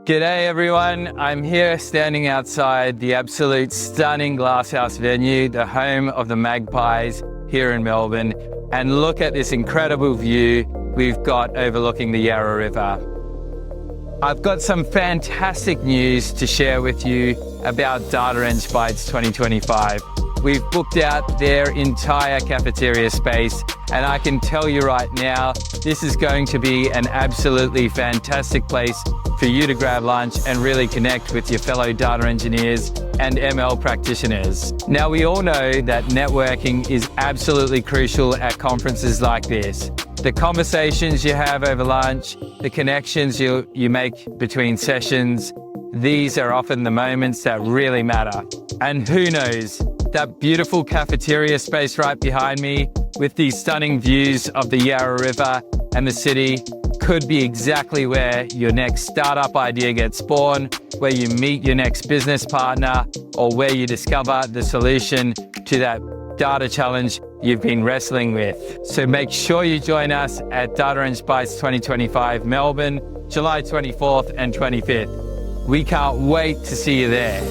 G'day everyone, I'm here standing outside the absolute stunning Glasshouse venue, the home of the Magpies here in Melbourne. And look at this incredible view we've got overlooking the Yarra River. I've got some fantastic news to share with you about DataEngBytes 2025. We've booked out their entire cafeteria space, and I can tell you right now, this is going to be an absolutely fantastic place for you to grab lunch and really connect with your fellow data engineers and ML practitioners. Now, we all know that networking is absolutely crucial at conferences like this. The conversations you have over lunch, the connections you make between sessions, these are often the moments that really matter. And who knows, that beautiful cafeteria space right behind me with these stunning views of the Yarra River and the city could be exactly where your next startup idea gets born, where you meet your next business partner, or where you discover the solution to that data challenge you've been wrestling with. So make sure you join us at DataEngBytes 2025 Melbourne, July 24th and 25th. We can't wait to see you there.